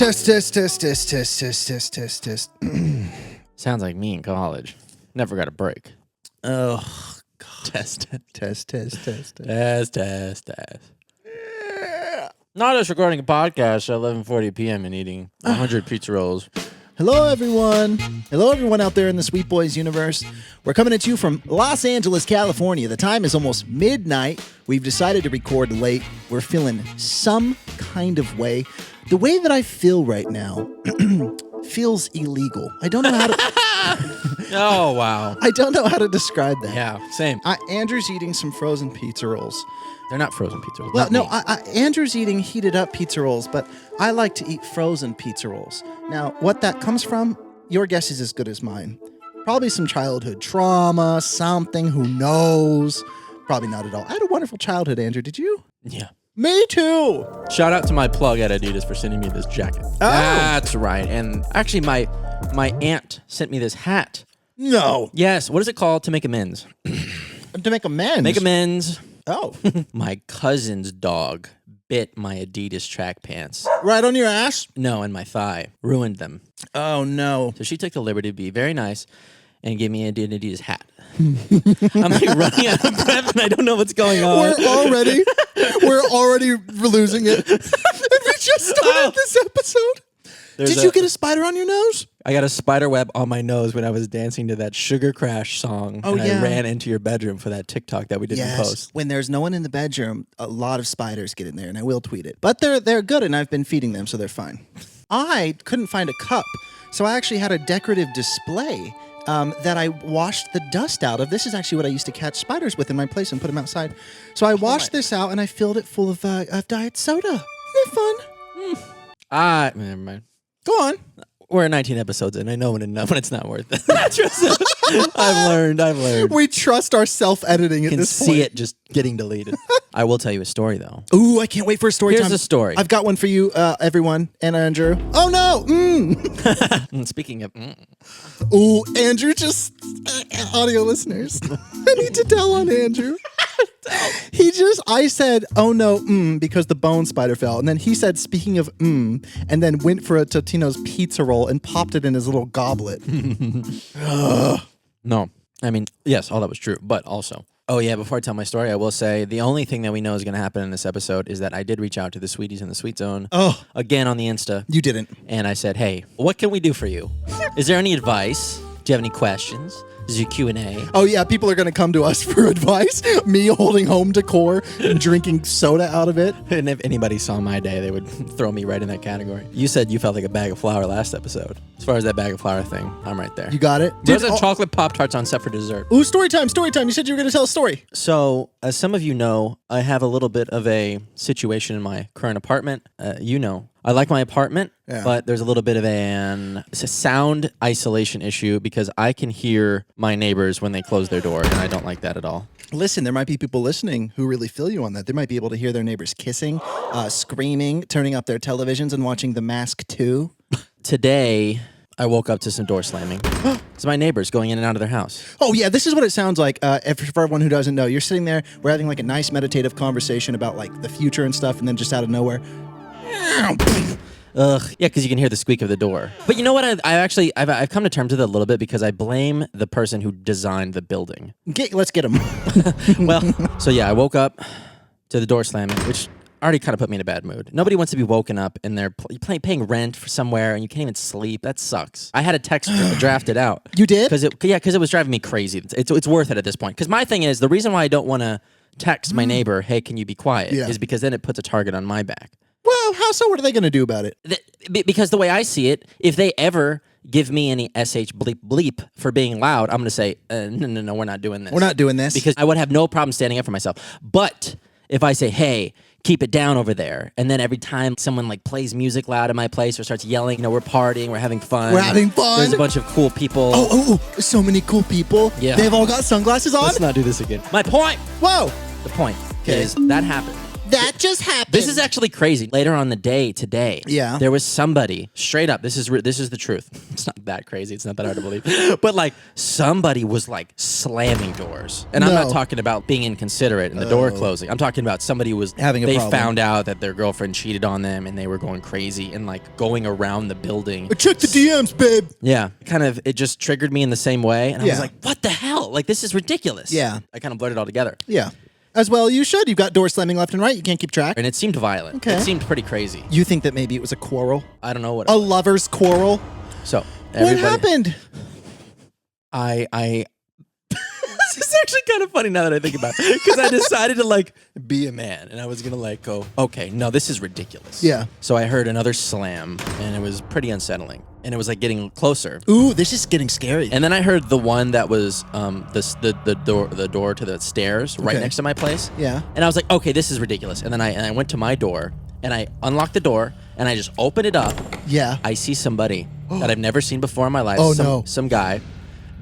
Test, test, test, test, test, test, test, test, test. Sounds like me in college. Never got a break. Oh, God. Test. Test, test, test, test. Test. Not us recording a podcast at 11:40 p.m. and eating 100 pizza rolls. Hello, everyone. Hello, everyone out there in the Sweet Boys universe. We're coming at you from Los Angeles, California. The time is almost midnight. We've decided to record late. We're feeling some kind of way. The way that I feel right now feels illegal. I don't know how to... Oh, wow. I don't know how to describe that. Yeah, same. Andrew's eating some frozen pizza rolls. They're not frozen pizza rolls. Well, no, Andrew's eating heated up pizza rolls, but I like to eat frozen pizza rolls. Now, what that comes from, your guess is as good as mine. Probably some childhood trauma, something, who knows? Probably not at all. I had a wonderful childhood, Andrew. Did you? Yeah. Me too. Shout out to my plug at Adidas for sending me this jacket. Oh. That's right. And actually, my aunt sent me this hat. No. Yes. What is it called? To make amends. To make amends? Make amends. Oh. My cousin's dog bit my Adidas track pants. Right on your ass? No, and my thigh. Ruined them. Oh, no. So she took the liberty to be very nice and gave me an Adidas hat. I'm like running out of breath and I don't know what's going on. We're already losing it. And we just started this episode. Did you get a spider on your nose? I got a spider web on my nose when I was dancing to that Sugar Crash song. Oh, and yeah. I ran into your bedroom for that TikTok that we didn't post. When there's no one in the bedroom, a lot of spiders get in there, and I will tweet it. But they're good, and I've been feeding them, so they're fine. I couldn't find a cup, so I actually had a decorative display that I washed the dust out of. This is actually what I used to catch spiders with in my place and put them outside. So I washed this out, and I filled it full of diet soda. Isn't it fun? Never mind. Go on. We're 19 episodes in. I know when it's not worth it. I've learned. We trust our self-editing at this point. See it just getting deleted. I will tell you a story, though. Ooh, I can't wait for a story time. Here's a story. I've got one for you, everyone, and Andrew. Oh, no! Speaking of... Ooh, Andrew just... audio listeners. I need to tell on Andrew. I said, oh no, because the bone spider fell. And then he said, speaking of and then went for a Totino's pizza roll and popped it in his little goblet. No. I mean, yes, all that was true. But also... Oh, yeah, before I tell my story, I will say the only thing that we know is going to happen in this episode is that I did reach out to the Sweeties in the Sweet Zone again on the Insta. You didn't. And I said, hey, what can we do for you? Is there any advice? Do you have any questions? Is your Q&A? Oh, yeah, people are going to come to us for advice. Me holding home decor and drinking soda out of it. And if anybody saw my day, they would throw me right in that category. You said you felt like a bag of flour last episode. As far as that bag of flour thing, I'm right there. You got it? There's a chocolate Pop-Tarts on set for dessert. Ooh, story time. You said you were going to tell a story. So, as some of you know, I have a little bit of a situation in my current apartment. I like my apartment, but there's a little bit of it's a sound isolation issue because I can hear my neighbors when they close their door, and I don't like that at all. Listen, there might be people listening who really feel you on that. They might be able to hear their neighbors kissing, screaming, turning up their televisions and watching The Mask 2. Today, I woke up to some door slamming. It's my neighbors going in and out of their house. Oh, yeah, this is what it sounds like. For everyone who doesn't know, you're sitting there, we're having like a nice meditative conversation about like the future and stuff, and then just out of nowhere... Ugh, yeah, because you can hear the squeak of the door. But you know what? I've come to terms with it a little bit because I blame the person who designed the building. Let's get him. Well, so yeah, I woke up to the door slamming, which already kind of put me in a bad mood. Nobody wants to be woken up and they're paying rent for somewhere and you can't even sleep. That sucks. I had a text drafted out. You did? Because it was driving me crazy. It's worth it at this point. Because my thing is, the reason why I don't want to text my neighbor, hey, can you be quiet, is because then it puts a target on my back. Well, how so? What are they going to do about it? Because the way I see it, if they ever give me any SH bleep bleep for being loud, I'm going to say, no, we're not doing this. We're not doing this. Because I would have no problem standing up for myself. But if I say, hey, keep it down over there, and then every time someone like plays music loud in my place or starts yelling, we're partying, we're having fun. We're having fun. There's a bunch of cool people. Oh, so many cool people. Yeah. They've all got sunglasses on. Let's not do this again. My point. Whoa. The point is that happened. That just happened. This is actually crazy. Later on the day today, there was somebody straight up. This is the truth. It's not that crazy. It's not that hard to believe. But like somebody was like slamming doors, and I'm not talking about being inconsiderate and the door closing. I'm talking about somebody was having a problem. They found out that their girlfriend cheated on them, and they were going crazy and like going around the building. Check the DMs, babe. Yeah, kind of. It just triggered me in the same way, and I was like, "What the hell? Like this is ridiculous." Yeah, I kind of blurted it all together. Yeah. As well, you should. You've got doors slamming left and right. You can't keep track. And it seemed violent. Okay. It seemed pretty crazy. You think that maybe it was a quarrel? I don't know what. A lover's quarrel? So, what happened? This is actually kind of funny now that I think about it. Because I decided to, like, be a man. And I was going to, like, go, okay, no, this is ridiculous. Yeah. So I heard another slam, and it was pretty unsettling. And it was, like, getting closer. Ooh, this is getting scary. And then I heard the one that was the door to the stairs right next to my place. Yeah. And I was like, okay, this is ridiculous. And then I went to my door, and I unlocked the door, and I just opened it up. Yeah. I see somebody that I've never seen before in my life. Some guy.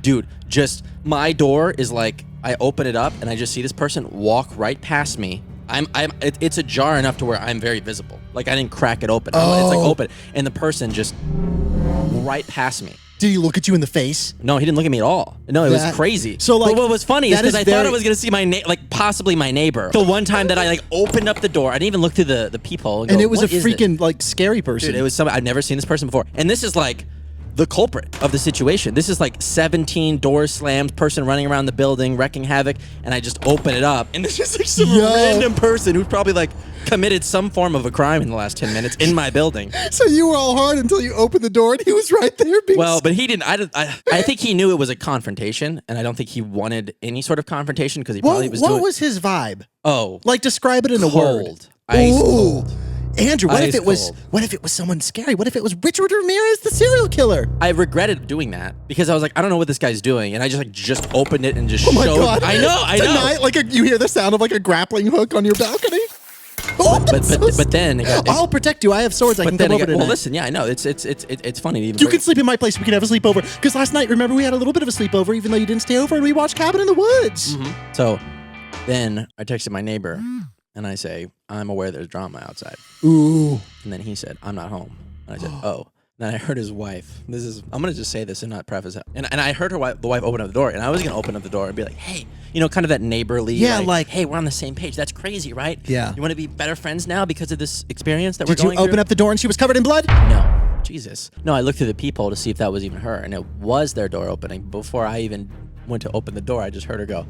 Dude, just my door is like, I open it up, and I just see this person walk right past me. It's ajar enough to where I'm very visible. Like, I didn't crack it open. It's like open. And the person just right past me. Did he look at you in the face? No, he didn't look at me at all. No, it was crazy. So, like, but what was funny is because I thought I was going to see possibly my neighbor. The one time that I, like, opened up the door, I didn't even look through the peephole. And it was a freaking, like, scary person. Dude, it was somebody, I'd never seen this person before. And this is, like, the culprit of the situation. This is like 17 doors slammed, person running around the building, wrecking havoc, and I just open it up, and this is like some random person who's probably like committed some form of a crime in the last 10 minutes in my building. So you were all hard until you opened the door, and he was right there. But he didn't. I think he knew it was a confrontation, and I don't think he wanted any sort of confrontation because he probably was doing. What was his vibe? Oh, like describe it in a word. Ice cold. Andrew, what if it was someone scary? What if it was Richard Ramirez, the serial killer? I regretted doing that because I was like, I don't know what this guy's doing, and I just opened it and just showed. God. I know. Tonight, like you hear the sound of like a grappling hook on your balcony. But then I'll protect you. I have swords. I can come over tonight. Well, listen, yeah, I know. It's funny. You can sleep in my place. We can have a sleepover. Because last night, remember, we had a little bit of a sleepover, even though you didn't stay over, and we watched Cabin in the Woods. Mm-hmm. So then I texted my neighbor. And I say, I'm aware there's drama outside. Ooh. And then he said, I'm not home. And I said, oh. Then I heard his wife. I'm going to just say this and not preface it. And I heard the wife open up the door. And I was going to open up the door and be like, hey, kind of that neighborly. Yeah, like, hey, we're on the same page. That's crazy, right? Yeah. You want to be better friends now because of this experience that we're going through? Did you open up the door and she was covered in blood? No. Jesus. No, I looked through the peephole to see if that was even her. And it was their door opening. Before I even went to open the door, I just heard her go,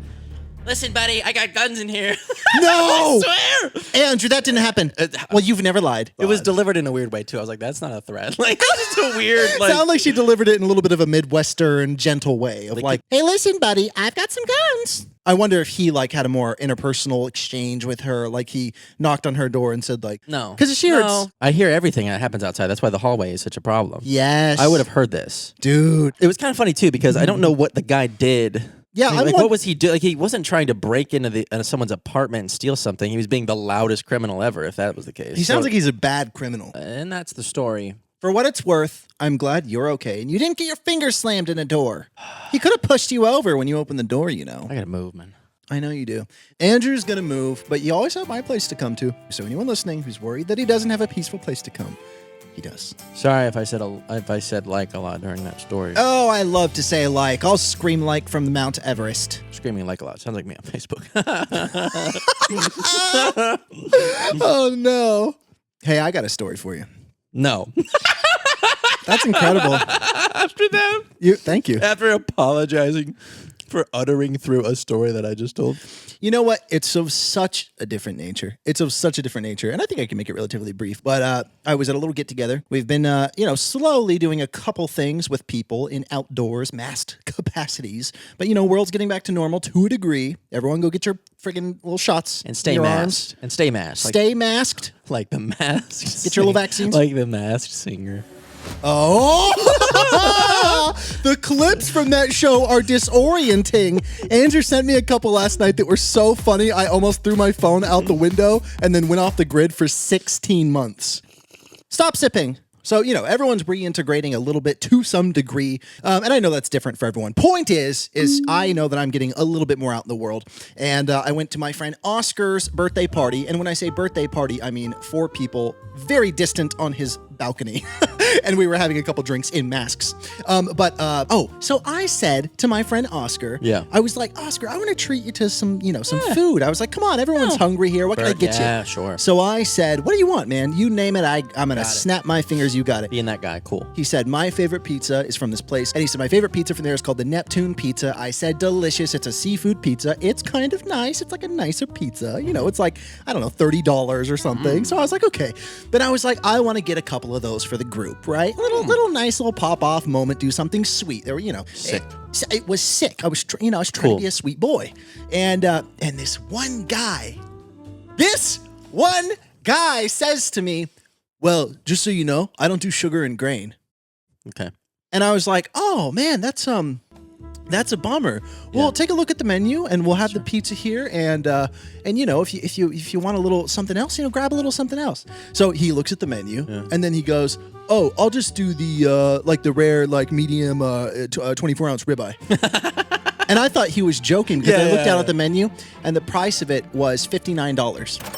listen, buddy, I got guns in here. No! I swear! Andrew, that didn't happen. Well, you've never lied. It was delivered in a weird way, too. I was like, that's not a threat. Like, that's just a weird, like... Sound like she delivered it in a little bit of a Midwestern, gentle way of like, hey, listen, buddy, I've got some guns. I wonder if he, like, had a more interpersonal exchange with her. Like, he knocked on her door and said, like... No. Because she heard... I hear everything that happens outside. That's why the hallway is such a problem. Yes. I would have heard this. Dude. It was kind of funny, too, because I don't know what the guy did... Yeah, what was he doing? Like, he wasn't trying to break into someone's apartment and steal something. He was being the loudest criminal ever, if that was the case. He sounds like he's a bad criminal. And that's the story. For what it's worth, I'm glad you're okay. And you didn't get your finger slammed in a door. He could have pushed you over when you opened the door, I gotta move, man. I know you do. Andrew's gonna move, but you always have my place to come to. So anyone listening who's worried that he doesn't have a peaceful place to come, he does. Sorry if I said like a lot during that story. Oh, I love to say like. I'll scream like from Mount Everest. Screaming like a lot. Sounds like me on Facebook. Oh, no. Hey, I got a story for you. No. That's incredible. After that? Thank you. After apologizing for uttering through a story that I just told. You know what? It's of such a different nature. And I think I can make it relatively brief. But I was at a little get-together. We've been, slowly doing a couple things with people in outdoors, masked capacities. But, world's getting back to normal to a degree. Everyone go get your friggin' little shots. And stay masked. And stay masked. Stay masked. Like the masked. Get your little vaccines. Like the masked singer. Oh, the clips from that show are disorienting. Andrew sent me a couple last night that were so funny, I almost threw my phone out the window and then went off the grid for 16 months. Stop sipping. So, everyone's reintegrating a little bit to some degree. And I know that's different for everyone. Point is I know that I'm getting a little bit more out in the world. And I went to my friend Oscar's birthday party. And when I say birthday party, I mean 4 people very distant on his balcony. And we were having a couple drinks in masks. So I said to my friend Oscar, I was like, Oscar, I want to treat you to some food. I was like, come on, everyone's hungry here. What can I get you? Yeah, sure. So I said, what do you want, man? You name it. I'm going to snap my fingers. You got it. Being that guy, cool. He said, my favorite pizza is from this place. And he said, my favorite pizza from there is called the Neptune Pizza. I said, delicious. It's a seafood pizza. It's kind of nice. It's like a nicer pizza. It's like, I don't know, $30 or something. So I was like, okay. Then I was like, I want to get a couple of those for the group, right? Little nice little pop-off moment, do something sweet. There were, sick. It was sick. I was trying to be a sweet boy. And this one guy says to me, well, just so you know, I don't do sugar and grain. Okay. And I was like, oh man, that's a bummer. Well, take a look at the menu, and we'll have the pizza here, and if you want a little something else, grab a little something else. So he looks at the menu, and then he goes, oh, I'll just do the rare medium 24-ounce ribeye. And I thought he was joking because I looked down at the menu, and the price of it was $59.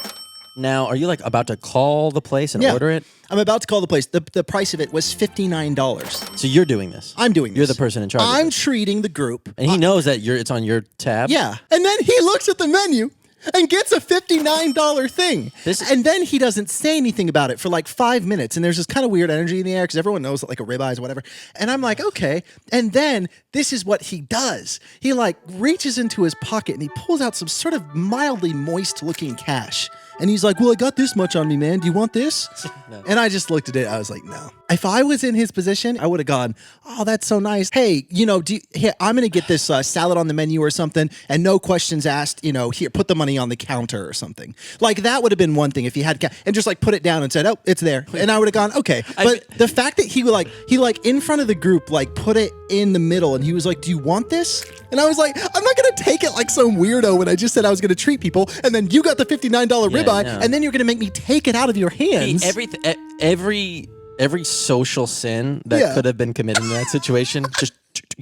Now, are you about to call the place and order it? I'm about to call the place. The price of it was $59. So you're doing this? I'm doing this. You're the person in charge. I'm treating the group. And he knows that it's on your tab? Yeah. And then he looks at the menu and gets a $59 thing. And then he doesn't say anything about it for 5 minutes. And there's this kind of weird energy in the air because everyone knows that a ribeye is whatever. And I'm like, okay. And then this is what he does. He reaches into his pocket and he pulls out some sort of mildly moist looking cash. And he's like, well, I got this much on me, man. Do you want this? No. And I just looked at it. I was like, no. If I was in his position, I would have gone, oh, that's so nice. Hey, here, I'm going to get this salad on the menu or something. And no questions asked, here, put the money on the counter or something. That would have been one thing if he had, and just put it down and said, oh, it's there. And I would have gone, okay. But the fact that he in front of the group, put it in the middle and he was like, do you want this? And I was like, I'm not going to take it like some weirdo when I just said I was going to treat people. And then you got the $59 ribeye, and then you're going to make me take it out of your hands. Every social sin that could have been committed in that situation, just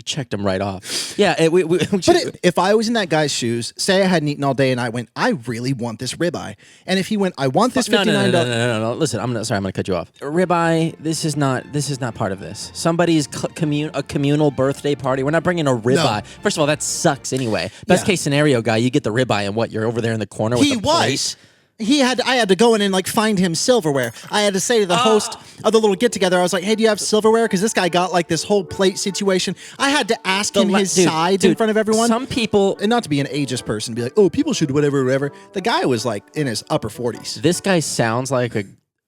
checked him right off. Yeah. If I was in that guy's shoes, say I hadn't eaten all day and I went, I really want this ribeye. And if he went, I want this $59. No. Listen, I'm going to cut you off. Ribeye, this is not part of this. Somebody's a communal birthday party. We're not bringing a ribeye. No. First of all, that sucks anyway. Best case scenario, guy, you get the ribeye and you're over there in the corner with the plate. I had to go in and find him silverware. I had to say to the host of the little get together, I was like, hey, do you have silverware? Because this guy got this whole plate situation. I had to ask him his sides in front of everyone. Some people, and not to be an ageist person, be like, oh, people should whatever. The guy was in his upper 40s. This guy sounds like a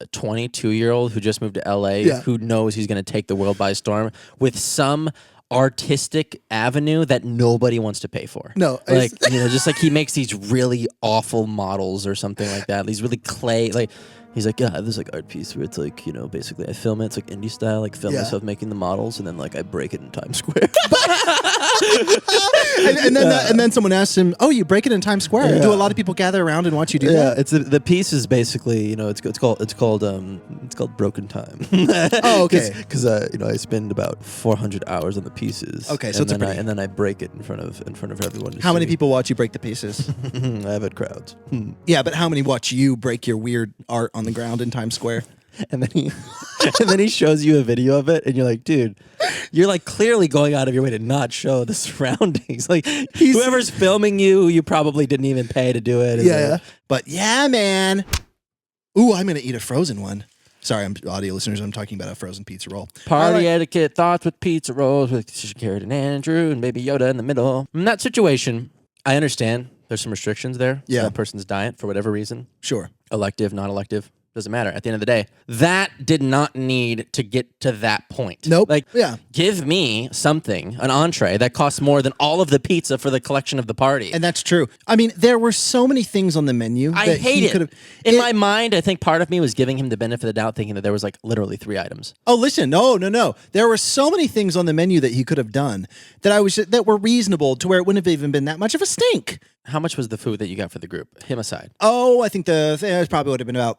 22-year-old who just moved to LA who knows he's going to take the world by storm with some artistic avenue that nobody wants to pay for. No, just he makes these really awful models or something like that. These really clay, he's like, yeah, I have this art piece where it's basically I film it. It's indie style, film myself making the models, and then I break it in Times Square. and then someone asks him, oh, you break it in Times Square? Do a lot of people gather around and watch you do that? Yeah, it's the piece is basically it's called Broken Time. Oh, okay. Because I spend about 400 hours on the pieces. Okay, so and then I break it in front of everyone. How many people watch you break the pieces? I've had crowds. Yeah, but how many watch you break your weird art on the ground in Times Square? And then he shows you a video of it, and you're like, dude, you're clearly going out of your way to not show the surroundings. Whoever's filming you probably didn't even pay to do it. Yeah. But yeah, man. Ooh, I'm gonna eat a frozen one. Sorry, audio listeners. I'm talking about a frozen pizza roll. Party etiquette thoughts with pizza rolls with Garrett and Andrew and Baby Yoda in the middle. In that situation, I understand there's some restrictions there. Yeah. That person's diet for whatever reason. Sure. Elective, not elective. Doesn't matter. At the end of the day, that did not need to get to that point. Nope. Give me something, an entree that costs more than all of the pizza for the collection of the party. And that's true. I mean, there were so many things on the menu. I hate it. In my mind, I think part of me was giving him the benefit of the doubt, thinking that there was literally 3 items. Oh, listen, no. There were so many things on the menu that he could have done that were reasonable to where it wouldn't have even been that much of a stink. How much was the food that you got for the group? Him aside. Oh, I think it probably would have been about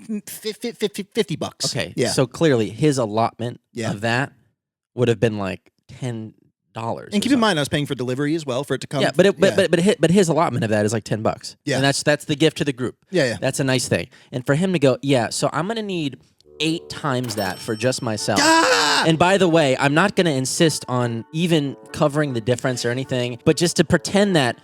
$50. Okay, Yeah. so clearly his allotment Yeah. of that would have been like $10. And keep in mind, I was paying for delivery as well for it to come. Yeah, but his allotment of that is like $10. Yeah. And that's the gift to the group. Yeah. That's a nice thing. And for him to go, yeah, so I'm gonna need 8 times that for just myself. Ah! And by the way, I'm not gonna insist on even covering the difference or anything, but just to pretend that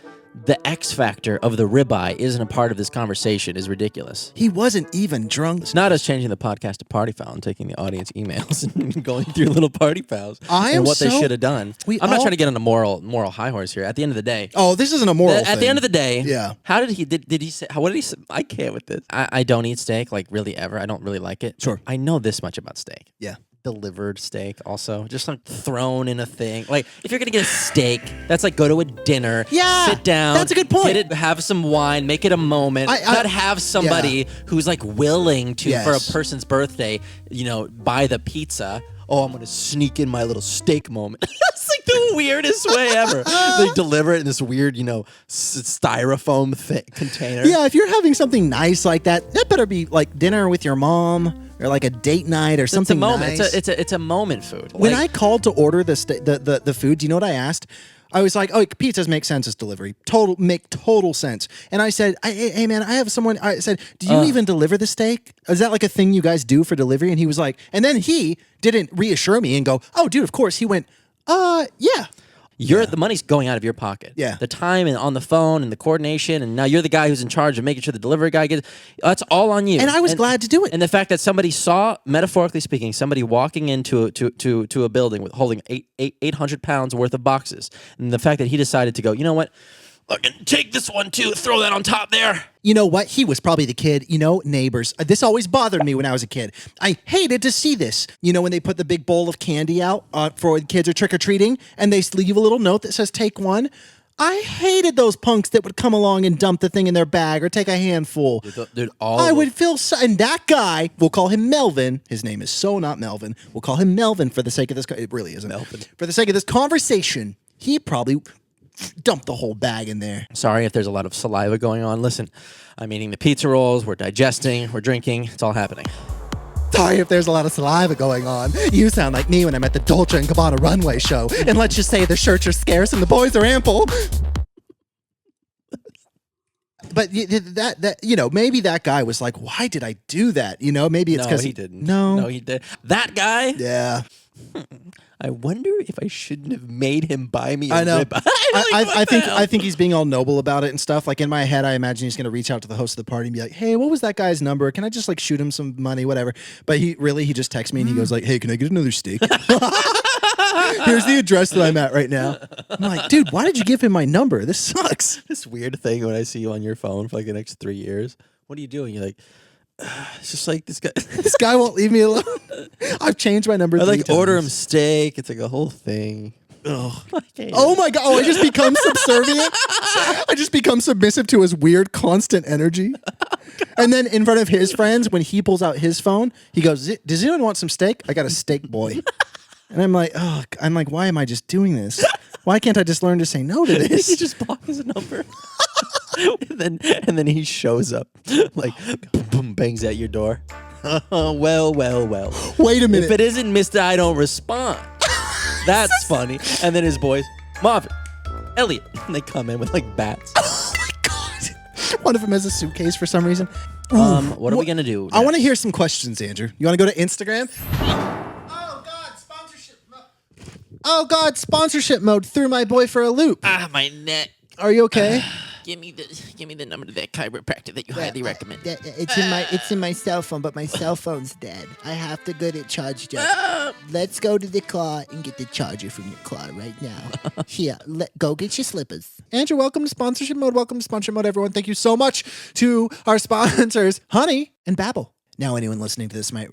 the X factor of the ribeye isn't a part of this conversation is ridiculous. He wasn't even drunk. It's not us changing the podcast to party foul and taking the audience emails and going through little party fouls and what they should have done. I'm not trying to get on a moral high horse here. At the end of the day, this isn't a moral thing. At the end of the day, yeah. How did he say? What did he say? I can't with this. I don't eat steak, like really ever. I don't really like it. Sure. I know this much about steak. Yeah. Delivered steak also, just like thrown in a thing. Like if you're gonna get a steak, that's like go to a dinner, sit down, that's a good point. Get it, have some wine, make it a moment. Not have somebody who's like willing to for a person's birthday, buy the pizza. Oh, I'm gonna sneak in my little steak moment. That's like the weirdest way ever. They deliver it in this weird, styrofoam container. Yeah, if you're having something nice like that, that better be like dinner with your mom or like a date night or something. It's a moment. Nice. It's a moment food. When I called to order the food, do you know what I asked? I was like, pizzas make sense as delivery. Make total sense. And I said, hey man, I have someone. I said, do you even deliver the steak? Is that like a thing you guys do for delivery? And he was like, and then he didn't reassure me and go, oh, dude, of course. He went, yeah. The money's going out of your pocket. Yeah. The time and on the phone and the coordination, and now you're the guy who's in charge of making sure the delivery guy gets. That's all on you. And I was glad to do it. And the fact that somebody saw, metaphorically speaking, somebody walking into a building with holding 800 pounds worth of boxes, and the fact that he decided to go, you know what? Look, and take this one too. Throw that on top there. You know what? He was probably the kid, neighbors. This always bothered me when I was a kid. I hated to see this. When they put the big bowl of candy out for when kids are trick-or-treating, and they leave a little note that says, take one. I hated those punks that would come along and dump the thing in their bag or take a handful. Dude, I would feel so, and that guy, we'll call him Melvin. His name is so not Melvin. We'll call him Melvin for the sake of this. It really isn't. Melvin. For the sake of this conversation, he probably dump the whole bag in there. Sorry if there's a lot of saliva going on. Listen, I'm eating the pizza rolls, we're digesting, we're drinking, it's all happening. Sorry if there's a lot of saliva going on. You sound like me when I'm at the Dolce & Gabbana runway show. And let's just say the shirts are scarce and the boys are ample. But maybe that guy was like, why did I do that? Maybe it's because he didn't. No, he did. That guy? Yeah. I wonder if I shouldn't have made him buy me a I know. ribeye. I think he's being all noble about it and stuff. Like in my head, I imagine he's going to reach out to the host of the party and be like, "Hey, what was that guy's number? Can I just like shoot him some money, whatever?" But he just texts me and he goes like, "Hey, can I get another steak?" Here's the address that I'm at right now. I'm like, dude, why did you give him my number? This sucks. This weird thing when I see you on your phone for like the next 3 years. What are you doing? You're like, it's just like this guy. This guy won't leave me alone. I've changed my number. I like 3 times. order him steak. It's like a whole thing. Oh my God. Oh, I just become subservient. I just become submissive to his weird constant energy. And then in front of his friends, when he pulls out his phone, he goes, does anyone want some steak? I got a steak boy. And I'm like, why am I just doing this? Why can't I just learn to say no to this? You just block his number. and then he shows up, like, boom, bangs at your door. Well. Wait a minute. If it isn't Mr. I don't respond. That's funny. And then his boys, Marvin, Elliot, and they come in with like bats. Oh my God. One of them has a suitcase for some reason. What are we going to do next? I want to hear some questions, Andrew. You want to go to Instagram? Oh God, sponsorship mode threw my boy for a loop. My neck. Are you okay? Give me the number to that chiropractor that you highly recommend. It's in my cell phone, but my cell phone's dead. I have to get it charged up. Let's go to the car and get the charger from your car right now. Here, go get your slippers. Andrew, welcome to sponsorship mode. Welcome to sponsorship mode, everyone. Thank you so much to our sponsors, Honey and Babbel. Now, anyone listening to this might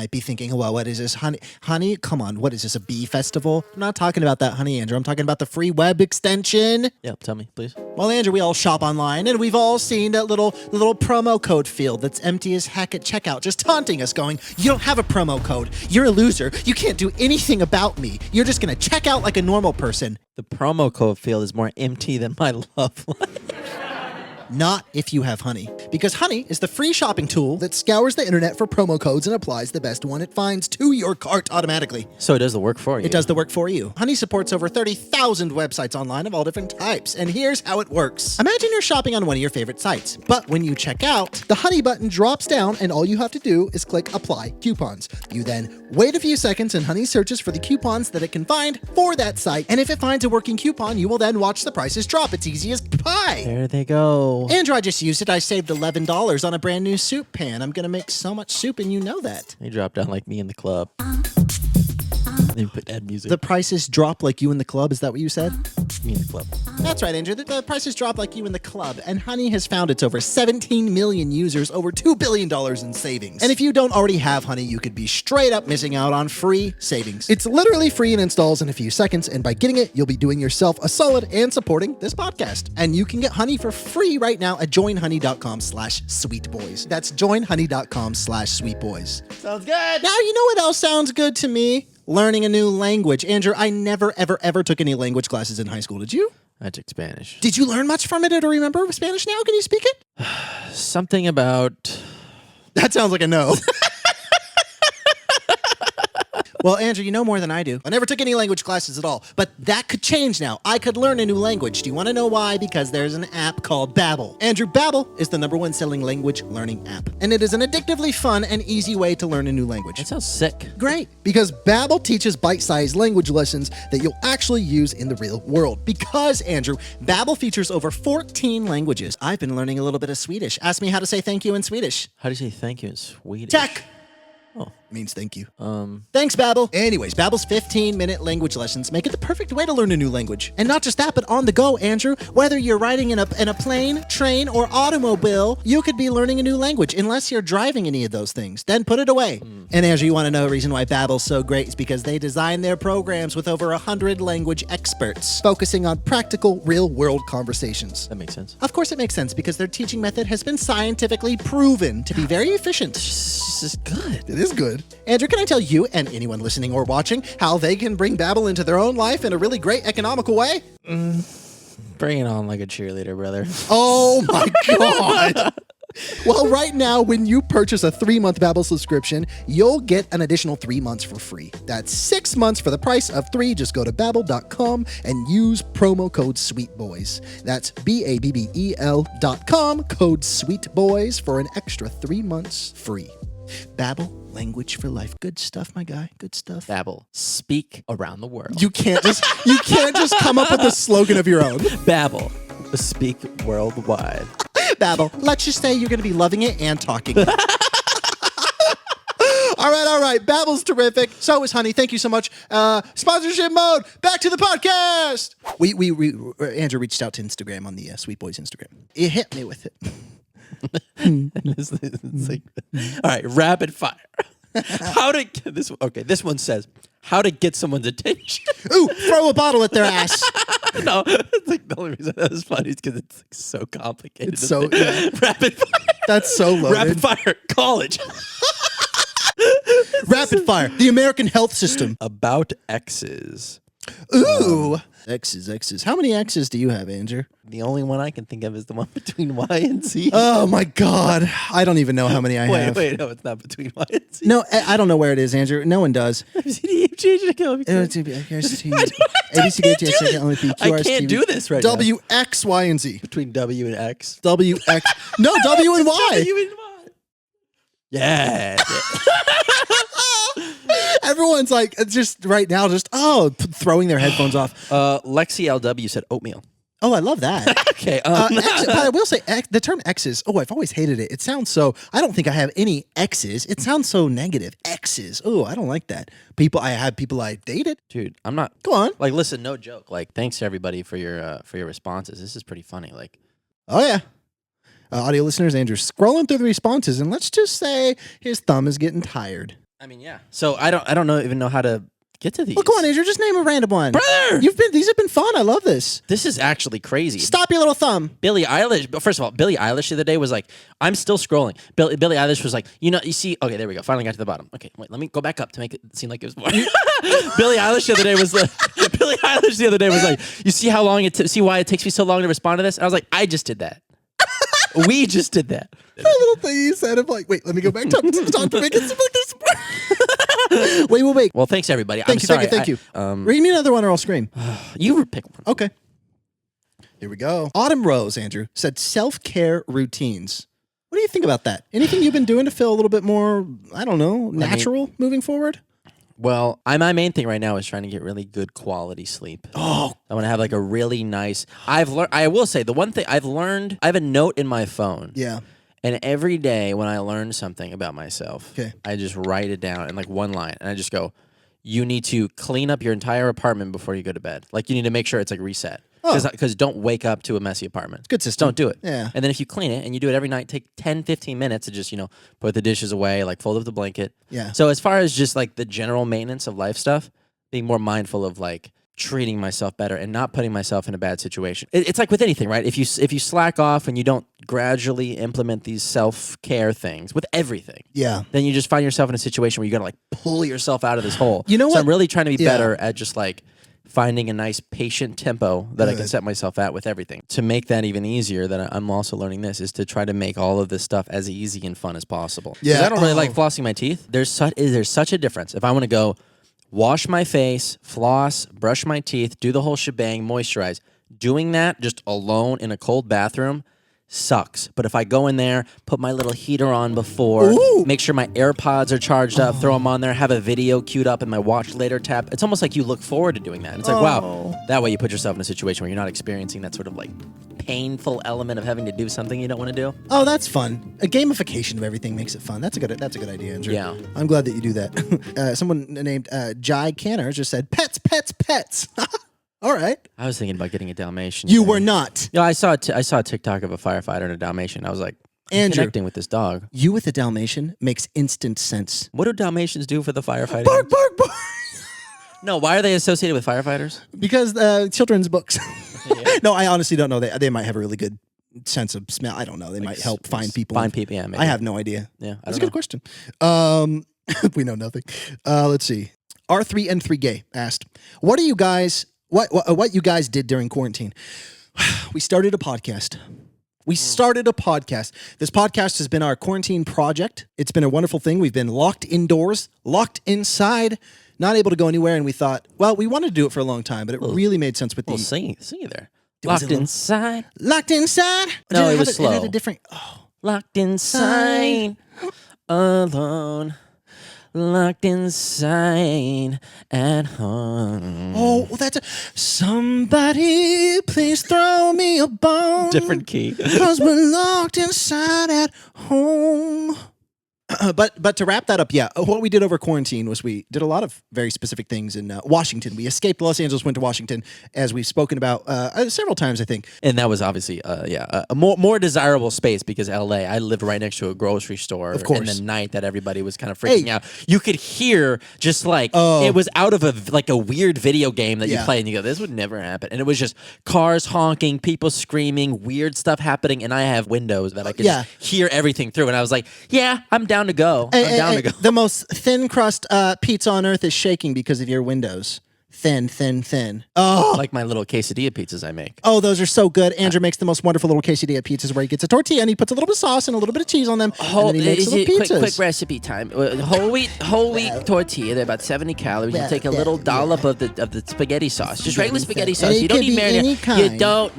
be thinking, well, what is this? Honey, come on, what is this, a bee festival? I'm not talking about that, Honey, Andrew. I'm talking about the free web extension. Yeah, tell me, please. Well, Andrew, we all shop online, and we've all seen that little promo code field that's empty as heck at checkout, just taunting us, going, you don't have a promo code. You're a loser. You can't do anything about me. You're just going to check out like a normal person. The promo code field is more empty than my love life. Not if you have Honey. Because Honey is the free shopping tool that scours the internet for promo codes and applies the best one it finds to your cart automatically. So it does the work for you. It does the work for you. Honey supports over 30,000 websites online of all different types. And here's how it works. Imagine you're shopping on one of your favorite sites. But when you check out, the Honey button drops down and all you have to do is click Apply Coupons. You then wait a few seconds and Honey searches for the coupons that it can find for that site. And if it finds a working coupon, you will then watch the prices drop. It's easy as pie. There they go. Andrew, I just used it. I saved $11 on a brand new soup pan. I'm going to make so much soup and you know that. They dropped down like me in the club. They put ad music. The prices drop like you in the club. Is that what you said? Me in the club. That's right, Andrew. The prices drop like you in the club. And Honey has found its over 17 million users, over $2 billion in savings. And if you don't already have Honey, you could be straight up missing out on free savings. It's literally free and installs in a few seconds. And by getting it, you'll be doing yourself a solid and supporting this podcast. And you can get Honey for free right now at joinhoney.com/sweetboys. That's joinhoney.com/sweetboys. Sounds good. Now, you know what else sounds good to me? Learning a new language. Andrew, I never, ever, ever took any language classes in high school. Did you? I took Spanish. Did you learn much from it or remember Spanish now? Can you speak it? Something about... That sounds like a no. Well, Andrew, you know more than I do. I never took any language classes at all, but that could change now. I could learn a new language. Do you want to know why? Because there's an app called Babbel. Andrew, Babbel is the #1 selling language learning app, and it is an addictively fun and easy way to learn a new language. That sounds sick. Great. Because Babbel teaches bite-sized language lessons that you'll actually use in the real world. Because, Andrew, Babbel features over 14 languages. I've been learning a little bit of Swedish. Ask me how to say thank you in Swedish. How do you say thank you in Swedish? Tack. Oh. Means thank you. Thanks, Babbel. Anyways, Babbel's 15-minute language lessons make it the perfect way to learn a new language. And not just that, but on the go, Andrew. Whether you're riding in a plane, train, or automobile, you could be learning a new language unless you're driving any of those things. Then put it away. And Andrew, you want to know a reason why Babbel's so great? It's because they design their programs with over 100 language experts. Focusing on practical, real-world conversations. That makes sense. Of course it makes sense because their teaching method has been scientifically proven to be very efficient. This is good. It is good. Andrew, can I tell you and anyone listening or watching how they can bring Babbel into their own life in a really great economical way? Bring it on like a cheerleader, brother. Oh my God. Well, right now, when you purchase a 3-month Babbel subscription, you'll get an additional 3 months for free. That's 6 months for the price of 3. Just go to Babbel.com and use promo code SWEETBOYS. That's BABBEL.com, code SWEETBOYS for an extra 3 months free. Babbel, language for life. Good stuff, my guy. Good stuff. Babbel, speak around the world. You can't just come up with a slogan of your own. Babbel, speak worldwide. Babbel, let's just say you're going to be loving it and talking. All right. Babbel's terrific. So is Honey. Thank you so much. Sponsorship mode. Back to the podcast. Andrew reached out to Instagram on the Sweet Boys Instagram. It hit me with it. It's like, all right, rapid fire. How to get this? Okay, this one says how to get someone's attention. Ooh, throw a bottle at their ass. No, it's like the only reason that was funny is because it's like so complicated. It's so yeah. Rapid fire. That's so loaded. Rapid fire. College. Rapid fire. The American health system. About exes. Ooh. X's. How many X's do you have, Andrew? The only one I can think of is the one between Y and Z. Oh my God. I don't even know how many I have. Wait, no, it's not between Y and Z. No, I don't know where it is, Andrew. No one does. I can't do this right now. W, X, Y, and Z. Between W and X. W, X. No, W and Y. W and Y. Yeah. Everyone's like, just right now, throwing their headphones off. Lexi LW said oatmeal. Oh, I love that. Okay. But I will say the term X's. Oh, I've always hated it. It sounds so. I don't think I have any X's. It sounds so negative. X's. Oh, I don't like that. I had people I dated. Dude, I'm not. Go on. Like, listen, no joke. Like, thanks to everybody for your responses. This is pretty funny. Like, oh yeah. Audio listeners, Andrew's scrolling through the responses, and let's just say his thumb is getting tired. I mean, yeah. So I don't even know how to get to these. Well, come on, Andrew. Just name a random one. Brother! These have been fun. I love this. This is actually crazy. Stop your little thumb. Billie Eilish. But first of all, Billie Eilish the other day was like, I'm still scrolling. Billie Eilish was like, you see, okay, there we go. Finally got to the bottom. Okay, wait, let me go back up to make it seem like it was more. Billie Eilish the other day was like, you see how long see why it takes me so long to respond to this? And I was like, I just did that. We just did that. That little thing you said of like, wait, let me go back to make it seem like this. Wait. Well, thanks everybody. Thank you. Read me another one or I'll scream. You pick one. Okay. Here we go. Autumn Rose, Andrew, said self-care routines. What do you think about that? Anything you've been doing to feel a little bit more, I don't know, natural moving forward? Well, my main thing right now is trying to get really good quality sleep. Oh, I want to have like a really nice. I will say the one thing I've learned. I have a note in my phone. yeah. And every day when I learn something about myself, Okay. I just write it down in like one line, and I just go, "You need to clean up your entire apartment before you go to bed. Like you need to make sure it's like reset. Because don't wake up to a messy apartment. Good system. Don't do it. Yeah. And then if you clean it and you do it every night, take 10, 15 minutes to just, put the dishes away, like fold up the blanket. Yeah. So as far as just like the general maintenance of life stuff, being more mindful of like treating myself better and not putting myself in a bad situation. It's like with anything, right? If you slack off and you don't gradually implement these self-care things with everything, Yeah. then you just find yourself in a situation where you got to like pull yourself out of this hole. You know so what? I'm really trying to be Yeah. better at just like finding a nice patient tempo that I can set myself at with everything. To make that even easier, that I'm also learning this, is to try to make all of this stuff as easy and fun as possible. 'Cause Yeah. I don't really like flossing my teeth. There's such a difference. If I want to go wash my face, floss, brush my teeth, do the whole shebang, moisturize, doing that just alone in a cold bathroom sucks. But if I go in there, put my little heater on before, make sure my AirPods are charged up, throw them on there, have a video queued up, and my watch later tap. It's almost like you look forward to doing that. It's like, wow, that way you put yourself in a situation where you're not experiencing that sort of like painful element of having to do something you don't want to do. Oh, that's fun. A gamification of everything makes it fun. That's a good idea, Andrew. Yeah. I'm glad that you do that. Someone named Jai Canner just said, pets. All right. I was thinking about getting a Dalmatian. You were not. Yeah, I saw a TikTok of a firefighter and a Dalmatian. I was like, Andrew, connecting with this dog. You with a Dalmatian makes instant sense. What do Dalmatians do for the firefighting? Bark. No, why are they associated with firefighters? Because children's books. No, I honestly don't know. They might have a really good sense of smell. I don't know. They might help find people. Yeah, maybe. I have no idea. Yeah, That's a good question. We know nothing. Let's see. R3 and 3 Gay asked, what you guys did during quarantine? We started a podcast. This podcast has been our quarantine project. It's been a wonderful thing. We've been locked indoors, locked inside, not able to go anywhere. And we thought, well, we wanted to do it for a long time, but it really made sense with the... Well, see you there. Was Locked it inside. Locked inside? No, it was slow. It had a different... Oh. Locked inside. Alone. Locked inside at home. Oh, well, that's somebody please throw me a bone. Different key. 'Cause we're locked inside at home. But to wrap that up, yeah, what we did over quarantine was we did a lot of very specific things in Washington. We escaped Los Angeles, went to Washington, as we've spoken about several times, I think. And that was obviously, a more desirable space because L.A., I lived right next to a grocery store. Of course. And the night that everybody was kind of freaking out, you could hear just like, it was out of a weird video game that you play and you go, this would never happen. And it was just cars honking, people screaming, weird stuff happening, and I have windows that I could just hear everything through. And I was like, yeah, I'm down to go. I'm down to go. The most thin crust pizza on earth is shaking because of your windows. Thin. Oh, Like my little quesadilla pizzas I make. Oh, those are so good. Andrew makes the most wonderful little quesadilla pizzas where he gets a tortilla and he puts a little bit of sauce and a little bit of cheese on them. And then he makes little pizzas. Quick recipe time. Whole wheat tortilla. They're about 70 calories. You take a little dollop of the spaghetti sauce. Just regular spaghetti sauce. You don't need marinara. You don't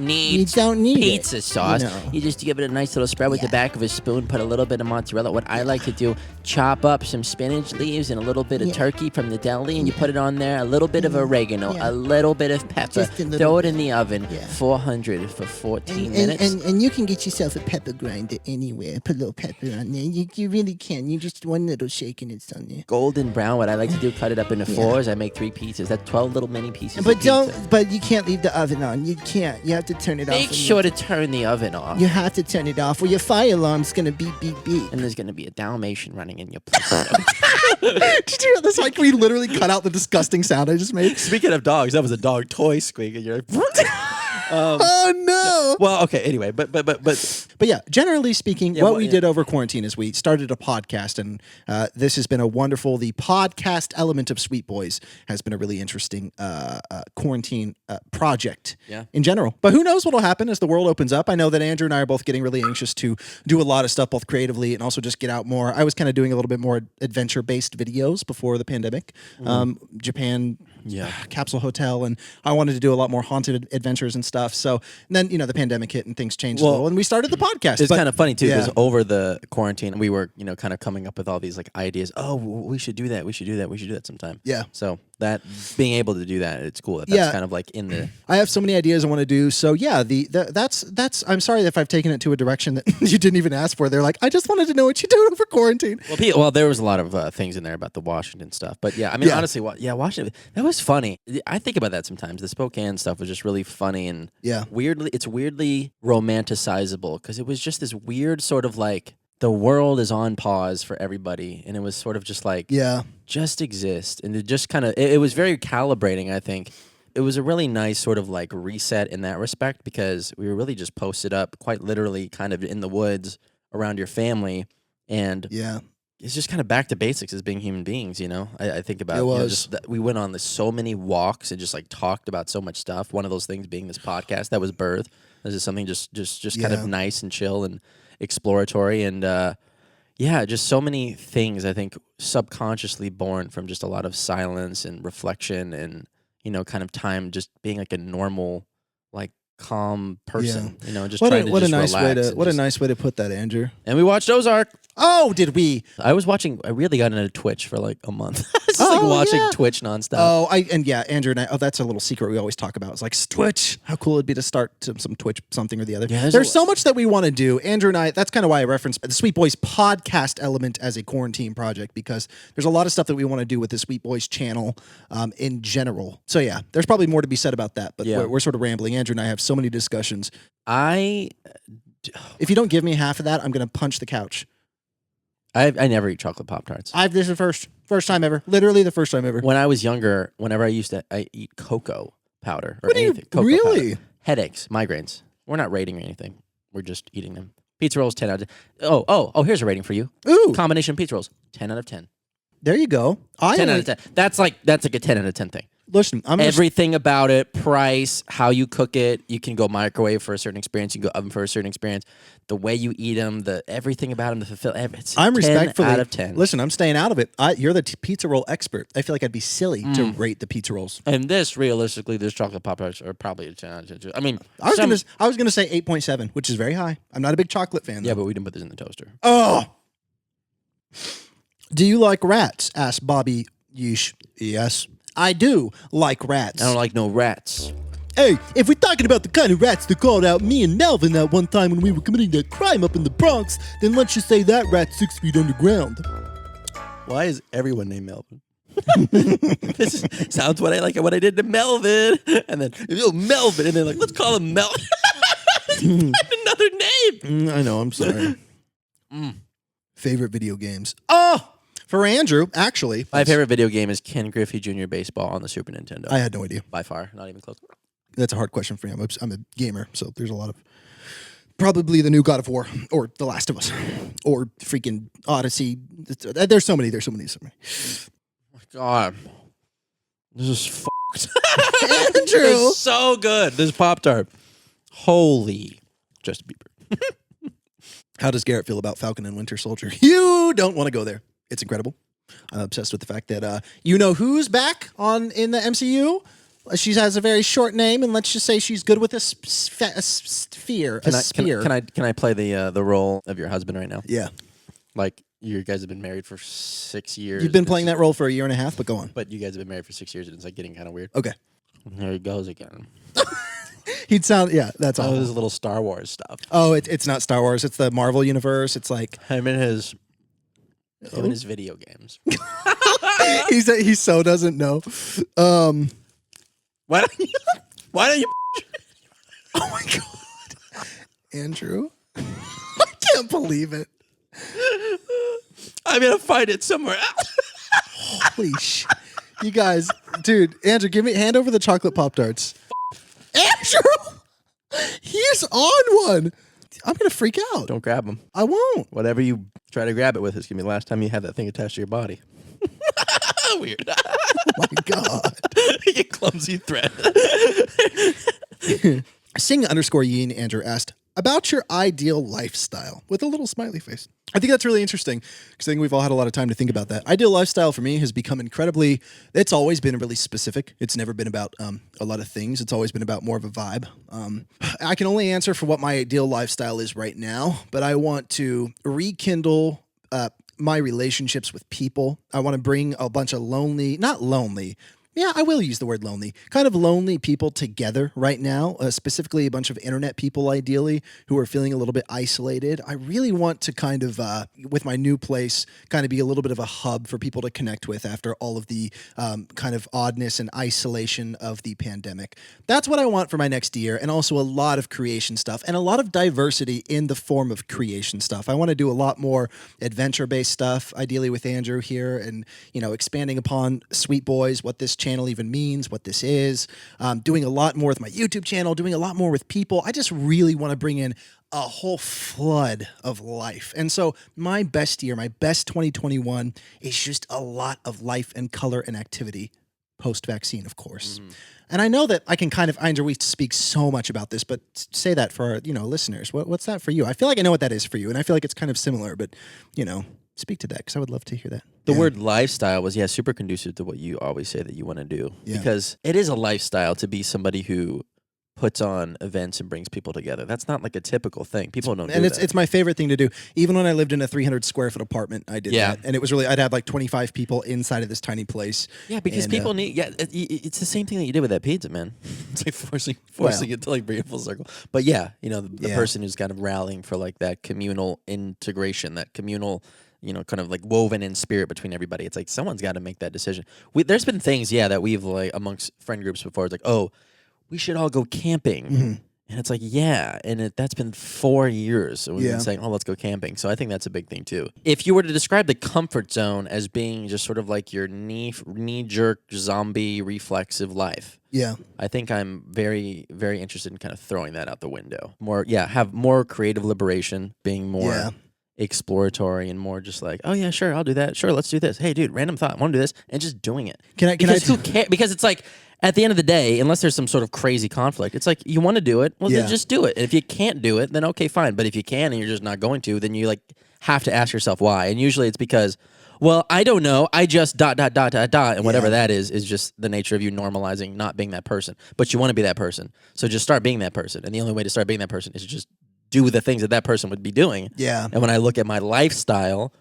need pizza sauce. No. You just give it a nice little spread with the back of a spoon. Put a little bit of mozzarella. What I like to do, chop up some spinach leaves and a little bit of turkey from the deli, and you put it on there. A little bit of oregano, a little bit of pepper. Throw it in the oven, 400 for 14 minutes. And you can get yourself a pepper grinder anywhere. Put a little pepper on there. You really can. You just one little shake and it's on there. Golden brown. What I like to do, cut it up into fours. I make 3 pizzas. That's 12 little mini pieces. of pizza. But you can't leave the oven on. You can't. You have to turn it off. Make sure to turn the oven off. You have to turn it off, or your fire alarm's gonna beep. And there's going to be a Dalmatian running in your place. Did you hear this? Like we literally cut out the disgusting sound I just made. Speaking of dogs, that was a dog toy squeak. And you're like, Oh no. Well, okay. Anyway, but But yeah, generally speaking, Yeah, what well, we yeah. did over quarantine is we started a podcast, and this has been a wonderful. The podcast element of Sweet Boys has been a really interesting quarantine project Yeah. in general. But who knows what will happen as the world opens up? I know that Andrew and I are both getting really anxious to do a lot of stuff, both creatively and also just get out more. I was kind of doing a little bit more adventure-based videos before the pandemic. Japan. Yeah. Capsule Hotel, and I wanted to do a lot more haunted adventures and stuff. So and then the pandemic hit and things changed a little, and we started the podcast. It's kind of funny too because yeah. over the quarantine, we were kind of coming up with all these like ideas. Oh, we should do that. We should do that. We should do that sometime. Yeah. So that being able to do that, it's cool. That's Yeah. kind of like in the. I have so many ideas I want to do. So yeah, that's. I'm sorry if I've taken it to a direction that you didn't even ask for. They're like, I just wanted to know what you're doing over quarantine. Well, there was a lot of things in there about the Washington stuff, but yeah, I mean, Yeah. honestly, Washington, that was funny. I think about that sometimes. The Spokane stuff was just really funny and Yeah. it's weirdly romanticizable because it was just this weird sort of like the world is on pause for everybody, and it was sort of just like Yeah. just exist, and it just kind of it was very calibrating. I think it was a really nice sort of like reset in that respect because we were really just posted up quite literally, kind of in the woods around your family, and Yeah. it's just kind of back to basics as being human beings, I think about It was. just that we went on so many walks and just like talked about so much stuff. One of those things being this podcast that was birth. This is something just kind Yeah. of nice and chill and exploratory, and yeah, just so many things I think subconsciously born from just a lot of silence and reflection and kind of time just being like a normal, like calm person, just trying to what just a nice way relax to and what a just- nice way to put that, Andrew. And we watched Ozark. Oh, did we? I really got into Twitch for like a month. Just like watching yeah. Twitch nonstop. Oh, Andrew and I. Oh, that's a little secret we always talk about. It's like Twitch. How cool it'd be to start some Twitch something or the other. Yeah, there's so much that we want to do. Andrew and I. That's kind of why I referenced the Sweet Boys podcast element as a quarantine project because there's a lot of stuff that we want to do with the Sweet Boys channel in general. So yeah, there's probably more to be said about that. But Yeah. we're sort of rambling. Andrew and I have so many discussions. I If you don't give me half of that, I'm gonna punch the couch. never eat chocolate Pop-Tarts. This is the first time ever. Literally the first time ever. When I was younger, whenever I eat cocoa powder or What do you- anything. Cocoa really? powder. Headaches, migraines. We're not rating or anything. We're just eating them. Pizza rolls, 10 out of 10. Oh, here's a rating for you. Ooh, Combination pizza rolls, 10 out of 10. there you go. 10 out of 10. That's like a 10 out of 10 thing. Listen, I'm gonna Everything about it, price, how you cook it. You can go microwave for a certain experience. You can go oven for a certain experience. The way you eat them, everything about them, the fulfill. It's I'm 10 respectfully out of 10. Listen, I'm staying out of it. You're the pizza roll expert. I feel like I'd be silly Mm. to rate the pizza rolls. And realistically, this chocolate Pop-Tarts are probably a 10 out of 10. I mean, I was gonna say 8.7, which is very high. I'm not a big chocolate fan. yeah, Though. but we didn't put this in the toaster. Oh, do you like rats? Asked Bobby Yeesh. Yes, I do like rats. I don't like no rats. Hey, if we're talking about the kind of rats that called out me and Melvin that one time when we were committing that crime up in the Bronx, then let's just say that rat's 6 feet underground. Why is everyone named Melvin? This sounds what I did to Melvin. And then, Melvin. And then like, let's call him Melvin. Another name. I know, I'm sorry. Favorite video games? Oh, for Andrew, actually. My favorite video game is Ken Griffey Jr. Baseball on the Super Nintendo. I had no idea. By far, not even close. That's a hard question for me. I'm a gamer, so there's a lot of probably the new God of War or The Last of Us or freaking Odyssey. There's so many. God, this is fucked. Andrew, This is so good. This Pop-Tart. Holy Justin Bieber. how does Garrett feel about Falcon and Winter Soldier? You don't want to go there. It's incredible. I'm obsessed with the fact that you know who's back in the MCU. She has a very short name, and let's just say she's good with a sphere. Can I play the role of your husband right now? Yeah. Like, you guys have been married for 6 years. You've been playing that role for a year and a half, but go on. But you guys have been married for 6 years, and it's like getting kind of weird. Okay. There he goes again. He'd sound, yeah, that's all. Oh, this is little Star Wars stuff. Oh, it's not Star Wars. It's the Marvel universe. It's like Him and his video games. he so doesn't know. Why don't you? Oh my god, Andrew, I can't believe it. I'm gonna find it somewhere else. Holy sh! You guys, dude, Andrew, hand over the chocolate Pop-Tarts. Andrew, was on one. I'm going to freak out. Don't grab them. I won't. Whatever you try to grab it with is going to be the last time you have that thing attached to your body. Weird. Oh my God. You clumsy thread. Sing_Yeen Andrew asked, about your ideal lifestyle with a little smiley face. I think that's really interesting because I think we've all had a lot of time to think about that. Ideal lifestyle for me has become it's always been really specific. It's never been about a lot of things. It's always been about more of a vibe. I can only answer for what my ideal lifestyle is right now, but I want to rekindle my relationships with people. I want to bring a bunch of not lonely. Yeah, I will use the word lonely. Kind of lonely people together right now, specifically a bunch of internet people, ideally, who are feeling a little bit isolated. I really want to kind of, with my new place, kind of be a little bit of a hub for people to connect with after all of the kind of oddness and isolation of the pandemic. That's what I want for my next year, and also a lot of creation stuff and a lot of diversity in the form of creation stuff. I want to do a lot more adventure-based stuff, ideally with Andrew here, and, expanding upon SWEETBOYS, what this channel even means, what this is, doing a lot more with my YouTube channel, doing a lot more with people. I just really want to bring in a whole flood of life. And so my best year, my best 2021 is just a lot of life and color and activity post-vaccine, of course. Mm-hmm. And I know that I can Andrew, we speak so much about this, but say that for our, listeners. What's that for you? I feel like I know what that is for you, and I feel like it's kind of similar, but, speak to that because I would love to hear that. The word lifestyle was, super conducive to what you always say that you want to do. Yeah. Because it is a lifestyle to be somebody who puts on events and brings people together. That's not like a typical thing. People don't do that. And it's my favorite thing to do. Even when I lived in a 300 square foot apartment, I did that. And it was really, I'd have like 25 people inside of this tiny place. Yeah, because people need, it's the same thing that you did with that pizza, man. It's like forcing it to like bring it full circle. But the person who's kind of rallying for like that communal integration, that communal, kind of like woven in spirit between everybody. It's like someone's got to make that decision. There's been things, that we've like amongst friend groups before. It's like, oh, we should all go camping. Mm-hmm. And it's like, and that's been 4 years. So we've been saying, oh, let's go camping. So I think that's a big thing too. If you were to describe the comfort zone as being just sort of like your knee-jerk zombie reflexive life, I think I'm very, very interested in kind of throwing that out the window. Have more creative liberation, being more exploratory and more just like, oh yeah, sure, I'll do that. Sure, let's do this. Hey, dude, random thought, want to do this, and just doing it. Who cares? Because it's like, at the end of the day, unless there's some sort of crazy conflict, it's like you want to do it, well then just do it. And if you can't do it, then okay, fine. But if you can and you're just not going to, then you like have to ask yourself why. And usually it's because, well, I don't know, I just ... and whatever that is just the nature of you normalizing not being that person. But you want to be that person, so just start being that person. And the only way to start being that person is to just do the things that person would be doing. Yeah. And when I look at my lifestyle,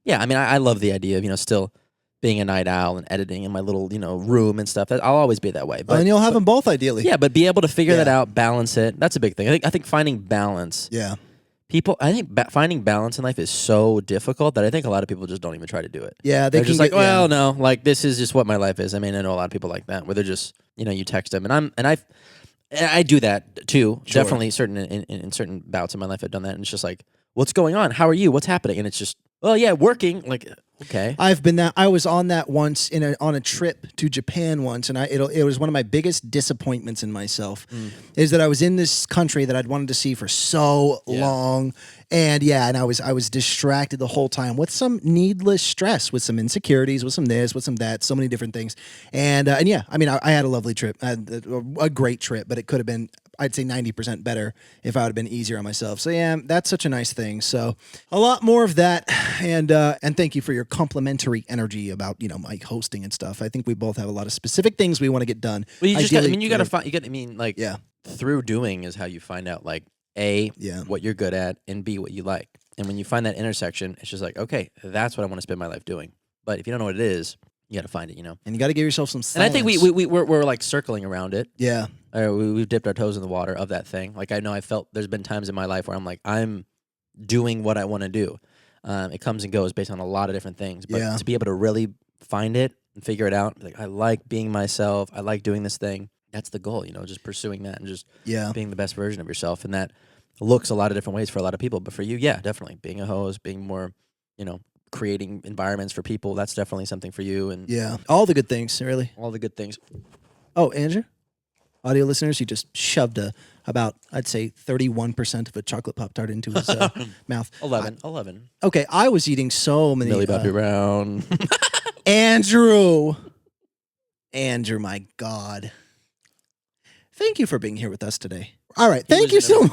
I mean, I love the idea of, still being a night owl and editing in my little, room and stuff. I'll always be that way. But, and you'll have them both ideally. Yeah, but be able to figure that out, balance it. That's a big thing. I think finding balance. Yeah. Finding balance in life is so difficult that I think a lot of people just don't even try to do it. Yeah, they're just like, well, no, like this is just what my life is. I mean, I know a lot of people like that, where they're just, you text them, and I do that too. Sure. Definitely, in certain bouts in my life, I've done that, and it's just like, what's going on? How are you? What's happening? And it's just, well, working. Like, okay. I was on that once on a trip to Japan once, and it was one of my biggest disappointments in myself, is that I was in this country that I'd wanted to see for so long, and I was distracted the whole time with some needless stress, with some insecurities, with some this, with some that, so many different things, and I mean, I had a lovely trip, a great trip, but it could have been, I'd say 90% better if I would have been easier on myself. So that's such a nice thing. So a lot more of that, and thank you for your complimentary energy about my hosting and stuff. I think we both have a lot of specific things we want to get done. Well, through doing is how you find out like A, what you're good at, and B, what you like. And when you find that intersection, it's just like, okay, that's what I want to spend my life doing. But if you don't know what it is, you got to find it, And you got to give yourself some silence. And I think we're like circling around it. Yeah. We've dipped our toes in the water of that thing. Like I know I felt there's been times in my life where I'm like, I'm doing what I want to do. It comes and goes based on a lot of different things. But to be able to really find it and figure it out, like I like being myself. I like doing this thing. That's the goal, just pursuing that and just being the best version of yourself. And that looks a lot of different ways for a lot of people. But for you, definitely being a host, being more, creating environments for people. That's definitely something for you. And all the good things, really. All the good things. Oh, Andrew? Audio listeners, you just shoved a about, I'd say, 31% of a chocolate Pop-Tart into his mouth. 11. Okay, I was eating so many. Millie Bobby Brown. Andrew, my God. Thank you for being here with us today. All right, thank you so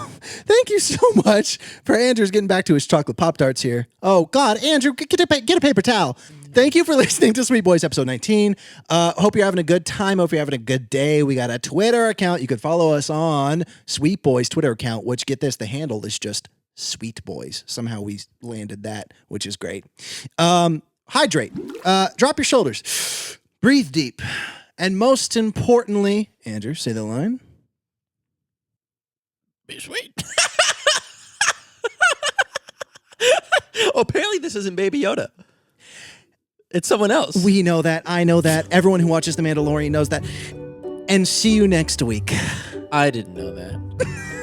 much for Andrew's getting back to his chocolate Pop-Tarts here. Oh, God, Andrew, get a paper towel. Thank you for listening to Sweet Boys episode 19. Hope you're having a good time. Hope you're having a good day. We got a Twitter account. You can follow us on Sweet Boys Twitter account, which, get this, the handle is just Sweet Boys. Somehow we landed that, which is great. Hydrate. Drop your shoulders. Breathe deep. And most importantly, Andrew, say the line. Be sweet. Oh, apparently this isn't Baby Yoda. It's someone else. We know that. I know that. Everyone who watches The Mandalorian knows that. And see you next week. I didn't know that.